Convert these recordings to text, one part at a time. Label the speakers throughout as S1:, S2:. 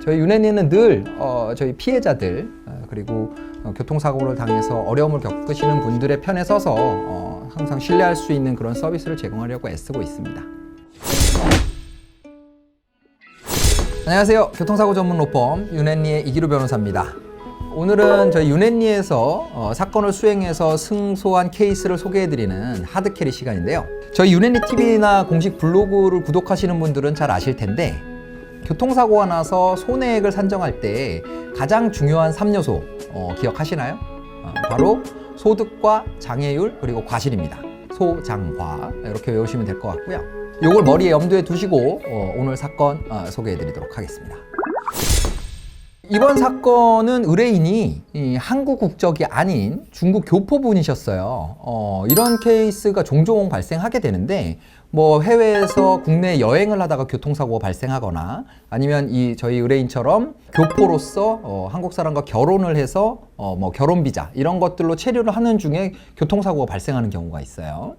S1: 저희 유네니는 늘 저희 피해자들 그리고 교통사고를 당해서 어려움을 겪으시는 분들의 편에 서서 항상 신뢰할 수 있는 그런 서비스를 제공하려고 애쓰고 있습니다. 안녕하세요. 교통사고 전문 로펌 유네니의 이기루 변호사입니다. 오늘은 저희 유네니에서 사건을 수행해서 승소한 케이스를 소개해드리는 하드캐리 시간인데요. 저희 유네니 TV나 공식 블로그를 구독하시는 분들은 잘 아실 텐데 교통사고가 나서 손해액을 산정할 때 가장 중요한 3요소 기억하시나요? 바로 소득과 장애율 그리고 과실입니다. 소장과 이렇게 외우시면 될 것 같고요. 이걸 머리에 염두에 두시고 오늘 사건 소개해 드리도록 하겠습니다. 이번 사건은 의뢰인이 한국 국적이 아닌 중국 교포분이셨어요. 이런 케이스가 종종 발생하게 되는데 뭐 해외에서 국내 여행을 하다가 교통사고가 발생하거나 아니면 저희 의뢰인처럼 교포로서 한국 사람과 결혼을 해서 뭐 결혼비자 이런 것들로 체류를 하는 중에 교통사고가 발생하는 경우가 있어요.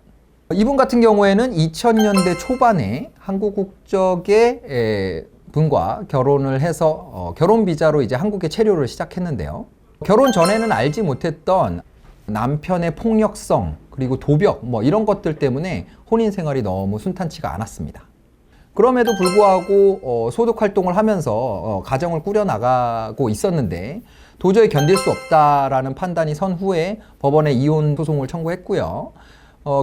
S1: 이분 같은 경우에는 2000년대 초반에 한국 국적의 분과 결혼을 해서 결혼 비자로 이제 한국에 체류를 시작했는데요. 결혼 전에는 알지 못했던 남편의 폭력성 그리고 도벽 뭐 이런 것들 때문에 혼인 생활이 너무 순탄치가 않았습니다. 그럼에도 불구하고 소득 활동을 하면서 가정을 꾸려나가고 있었는데 도저히 견딜 수 없다라는 판단이 선 후에 법원에 이혼 소송을 청구했고요.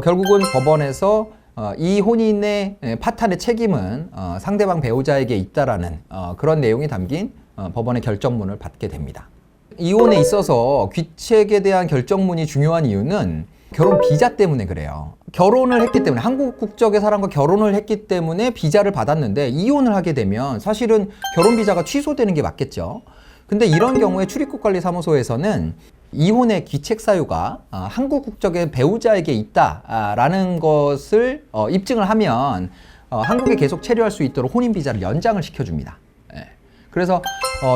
S1: 결국은 법원에서 이 혼인의 파탄의 책임은 상대방 배우자에게 있다라는 그런 내용이 담긴 법원의 결정문을 받게 됩니다. 이혼에 있어서 귀책에 대한 결정문이 중요한 이유는 결혼 비자 때문에 그래요. 결혼을 했기 때문에 한국 국적의 사람과 결혼을 했기 때문에 비자를 받았는데 이혼을 하게 되면 사실은 결혼 비자가 취소되는 게 맞겠죠. 근데 이런 경우에 출입국관리사무소에서는 이혼의 귀책 사유가 한국 국적의 배우자에게 있다라는 것을 입증을 하면 한국에 계속 체류할 수 있도록 혼인 비자를 연장을 시켜줍니다. 그래서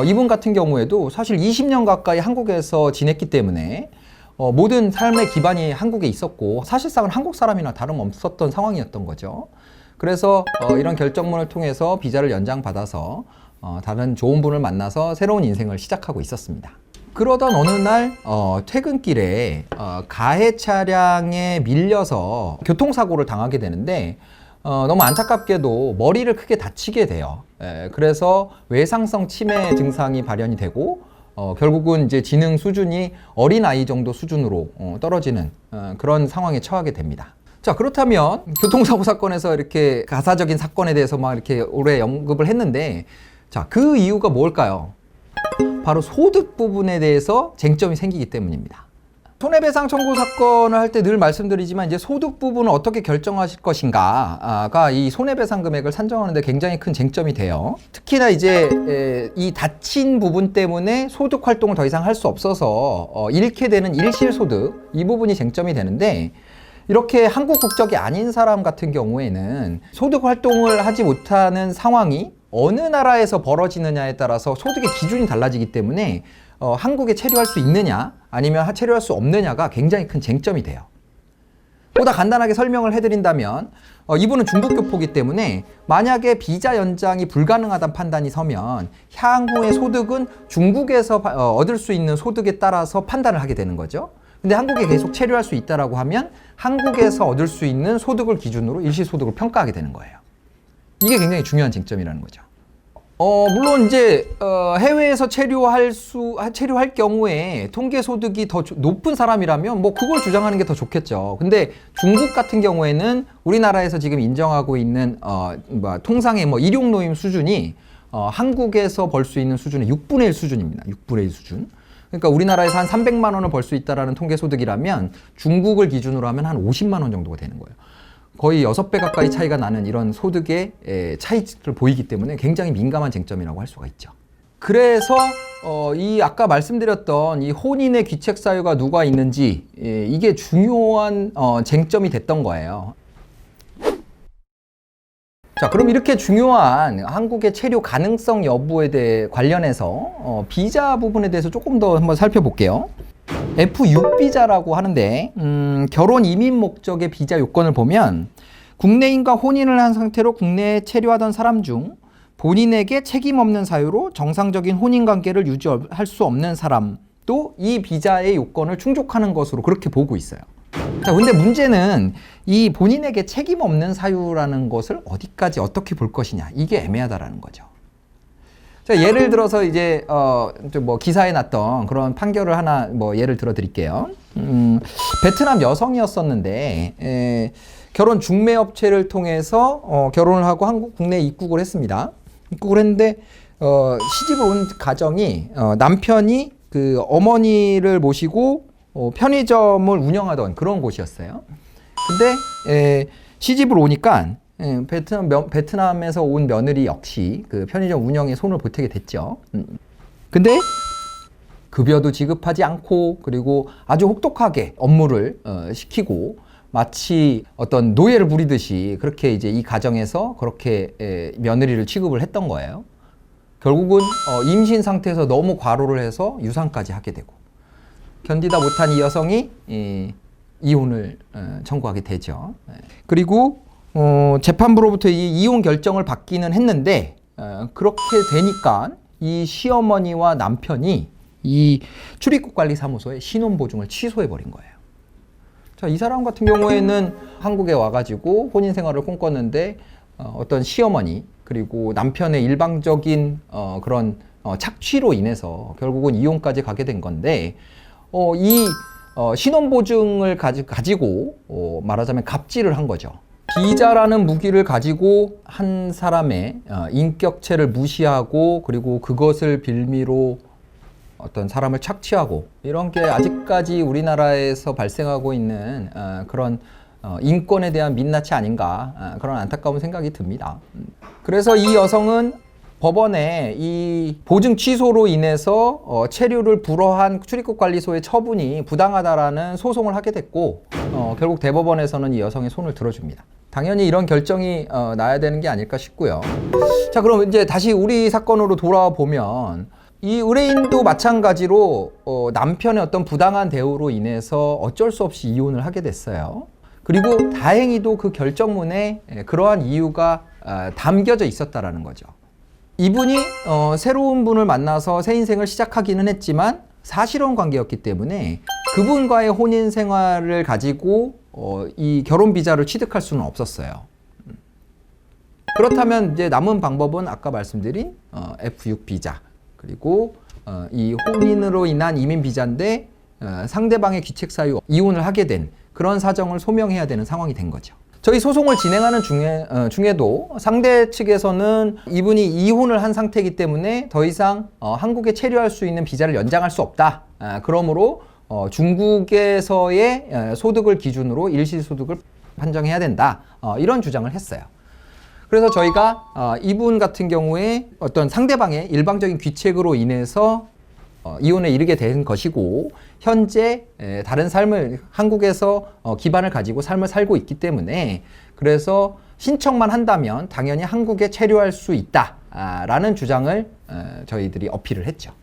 S1: 이분 같은 경우에도 사실 20년 가까이 한국에서 지냈기 때문에 모든 삶의 기반이 한국에 있었고 사실상은 한국 사람이나 다름없었던 상황이었던 거죠. 그래서 이런 결정문을 통해서 비자를 연장받아서 다른 좋은 분을 만나서 새로운 인생을 시작하고 있었습니다. 그러던 어느 날 퇴근길에 가해 차량에 밀려서 교통사고를 당하게 되는데 너무 안타깝게도 머리를 크게 다치게 돼요. 그래서 외상성 치매 증상이 발현이 되고 결국은 이제 지능 수준이 어린아이 정도 수준으로 떨어지는 그런 상황에 처하게 됩니다. 자, 그렇다면 교통사고 사건에서 이렇게 가사적인 사건에 대해서 막 이렇게 오래 언급을 했는데 자, 그 이유가 뭘까요? 바로 소득 부분에 대해서 쟁점이 생기기 때문입니다. 손해배상 청구 사건을 할 때 늘 말씀드리지만 이제 소득 부분을 어떻게 결정하실 것인가가 이 손해배상 금액을 산정하는 데 굉장히 큰 쟁점이 돼요. 특히나 이제 이 다친 부분 때문에 소득 활동을 더 이상 할 수 없어서 잃게 되는 일실소득 이 부분이 쟁점이 되는데 이렇게 한국 국적이 아닌 사람 같은 경우에는 소득 활동을 하지 못하는 상황이 어느 나라에서 벌어지느냐에 따라서 소득의 기준이 달라지기 때문에 한국에 체류할 수 있느냐 아니면 체류할 수 없느냐가 굉장히 큰 쟁점이 돼요. 보다 간단하게 설명을 해드린다면 이분은 중국 교포이기 때문에 만약에 비자 연장이 불가능하다는 판단이 서면 향후의 소득은 중국에서 얻을 수 있는 소득에 따라서 판단을 하게 되는 거죠. 근데 한국에 계속 체류할 수 있다라고 하면 한국에서 얻을 수 있는 소득을 기준으로 일시소득을 평가하게 되는 거예요. 이게 굉장히 중요한 쟁점이라는 거죠. 물론 이제 해외에서 체류할 경우에 통계 소득이 더 높은 사람이라면 뭐 그걸 주장하는 게 더 좋겠죠. 근데 중국 같은 경우에는 우리나라에서 지금 인정하고 있는 통상의 뭐 일용노임 수준이 한국에서 벌 수 있는 수준의 6분의 1 수준입니다. 6분의 1 수준. 그러니까 우리나라에서 한 300만 원을 벌 수 있다라는 통계 소득이라면 중국을 기준으로 하면 한 50만 원 정도가 되는 거예요. 거의 6배 가까이 차이가 나는 이런 소득의 차이를 보이기 때문에 굉장히 민감한 쟁점이라고 할 수가 있죠. 그래서 이 아까 말씀드렸던 이 혼인의 귀책 사유가 누가 있는지 이게 중요한 쟁점이 됐던 거예요. 자, 그럼 이렇게 중요한 한국의 체류 가능성 여부에 대해 관련해서 비자 부분에 대해서 조금 더 한번 살펴볼게요. F6 비자라고 하는데 결혼 이민 목적의 비자 요건을 보면 국내인과 혼인을 한 상태로 국내에 체류하던 사람 중 본인에게 책임 없는 사유로 정상적인 혼인 관계를 유지할 수 없는 사람도 이 비자의 요건을 충족하는 것으로 그렇게 보고 있어요. 자, 근데 문제는 이 본인에게 책임 없는 사유라는 것을 어디까지 어떻게 볼 것이냐, 이게 애매하다라는 거죠. 자, 예를 들어서 이제 뭐 기사에 났던 그런 판결을 하나 뭐 예를 들어 드릴게요. 베트남 여성이었었는데 결혼 중매 업체를 통해서 결혼을 하고 한국 국내에 입국을 했습니다. 입국을 했는데 시집을 온 가정이 남편이 그 어머니를 모시고 편의점을 운영하던 그런 곳이었어요. 근데 시집을 오니까 베트남에서 온 며느리 역시 그 편의점 운영에 손을 보태게 됐죠. 근데 급여도 지급하지 않고 그리고 아주 혹독하게 업무를 시키고 마치 어떤 노예를 부리듯이 그렇게 이제 이 가정에서 그렇게 며느리를 취급을 했던 거예요. 결국은 임신 상태에서 너무 과로를 해서 유산까지 하게 되고 견디다 못한 이 여성이 이혼을 청구하게 되죠. 그리고 재판부로부터 이 이혼 결정을 받기는 했는데 그렇게 되니까 이 시어머니와 남편이 이 출입국관리사무소에 신혼보증을 취소해버린 거예요. 자, 이 사람 같은 경우에는 한국에 와가지고 혼인 생활을 꿈꿨는데 어떤 시어머니 그리고 남편의 일방적인 그런 착취로 인해서 결국은 이혼까지 가게 된 건데 이 신혼보증을 가지고 말하자면 갑질을 한 거죠. 비자라는 무기를 가지고 한 사람의 인격체를 무시하고 그리고 그것을 빌미로 어떤 사람을 착취하고 이런 게 아직까지 우리나라에서 발생하고 있는 그런 인권에 대한 민낯이 아닌가 그런 안타까운 생각이 듭니다. 그래서 이 여성은 법원에 이 보증 취소로 인해서 체류를 불허한 출입국관리소의 처분이 부당하다라는 소송을 하게 됐고 결국 대법원에서는 이 여성의 손을 들어줍니다. 당연히 이런 결정이 나야 되는 게 아닐까 싶고요. 자, 그럼 이제 다시 우리 사건으로 돌아와 보면 이 의뢰인도 마찬가지로 남편의 어떤 부당한 대우로 인해서 어쩔 수 없이 이혼을 하게 됐어요. 그리고 다행히도 그 결정문에 그러한 이유가 담겨져 있었다라는 거죠. 이분이 새로운 분을 만나서 새 인생을 시작하기는 했지만 사실혼 관계였기 때문에 그분과의 혼인 생활을 가지고 이 결혼 비자를 취득할 수는 없었어요. 그렇다면 이제 남은 방법은 아까 말씀드린 F6 비자 그리고 이 혼인으로 인한 이민 비자인데 상대방의 귀책 사유 이혼을 하게 된 그런 사정을 소명해야 되는 상황이 된 거죠. 저희 소송을 진행하는 중에도 상대 측에서는 이분이 이혼을 한 상태이기 때문에 더 이상 한국에 체류할 수 있는 비자를 연장할 수 없다. 그러므로 중국에서의 소득을 기준으로 일시소득을 판정해야 된다. 이런 주장을 했어요. 그래서 저희가 이분 같은 경우에 어떤 상대방의 일방적인 귀책으로 인해서 이혼에 이르게 된 것이고 현재 다른 삶을 한국에서 기반을 가지고 삶을 살고 있기 때문에 그래서 신청만 한다면 당연히 한국에 체류할 수 있다라는 주장을 저희들이 어필을 했죠.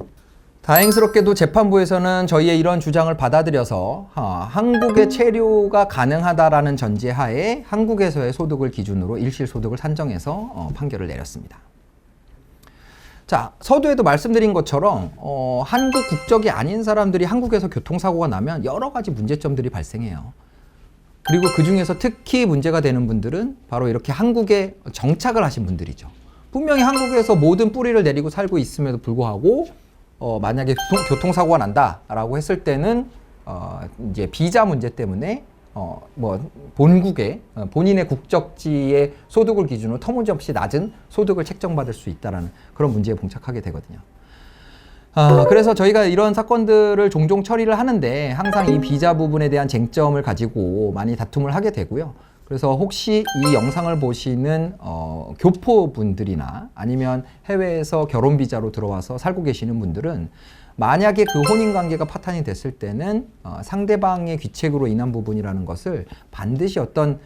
S1: 다행스럽게도 재판부에서는 저희의 이런 주장을 받아들여서 한국에 체류가 가능하다라는 전제하에 한국에서의 소득을 기준으로 일실소득을 산정해서 판결을 내렸습니다. 자, 서두에도 말씀드린 것처럼 한국 국적이 아닌 사람들이 한국에서 교통사고가 나면 여러 가지 문제점들이 발생해요. 그리고 그 중에서 특히 문제가 되는 분들은 바로 이렇게 한국에 정착을 하신 분들이죠. 분명히 한국에서 모든 뿌리를 내리고 살고 있음에도 불구하고 만약에 교통사고가 난다라고 했을 때는 이제 비자 문제 때문에 뭐 본국의 본인의 국적지의 소득을 기준으로 터무니없이 낮은 소득을 책정받을 수 있다라는 그런 문제에 봉착하게 되거든요. 그래서 저희가 이런 사건들을 종종 처리를 하는데 항상 이 비자 부분에 대한 쟁점을 가지고 많이 다툼을 하게 되고요. 그래서 혹시 이 영상을 보시는 교포분들이나 아니면 해외에서 결혼 비자로 들어와서 살고 계시는 분들은 만약에 그 혼인관계가 파탄이 됐을 때는 상대방의 귀책으로 인한 부분이라는 것을 반드시 어떤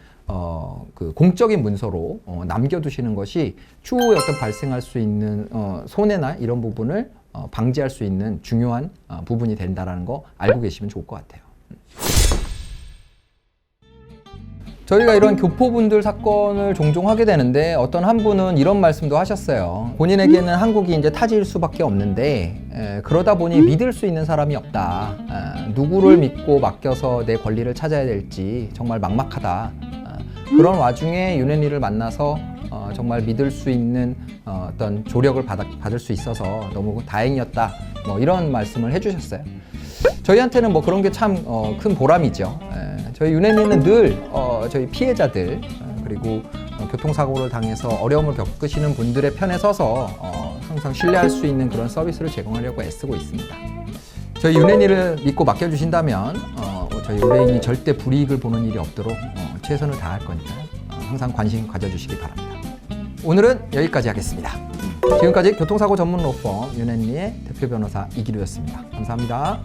S1: 그 공적인 문서로 남겨두시는 것이 추후에 어떤 발생할 수 있는 손해나 이런 부분을 방지할 수 있는 중요한 부분이 된다는 거 알고 계시면 좋을 것 같아요. 저희가 이런 교포분들 사건을 종종 하게 되는데 어떤 한 분은 이런 말씀도 하셨어요. 본인에게는 한국이 이제 타지일 수밖에 없는데 그러다 보니 믿을 수 있는 사람이 없다. 누구를 믿고 맡겨서 내 권리를 찾아야 될지 정말 막막하다. 그런 와중에 윤혜리를 만나서 정말 믿을 수 있는 어떤 조력을 받을 수 있어서 너무 다행이었다. 뭐 이런 말씀을 해주셨어요. 저희한테는 뭐 그런 게 참 큰 보람이죠. 저희 윤혜리는 늘 저희 피해자들 그리고 교통사고를 당해서 어려움을 겪으시는 분들의 편에 서서 항상 신뢰할 수 있는 그런 서비스를 제공하려고 애쓰고 있습니다. 저희 윤혜리를 믿고 맡겨주신다면 저희 의뢰인이 절대 불이익을 보는 일이 없도록 최선을 다할 거니까요. 항상 관심 가져주시기 바랍니다. 오늘은 여기까지 하겠습니다. 지금까지 교통사고 전문 로펌 윤혜리의 대표 변호사 이기루였습니다. 감사합니다.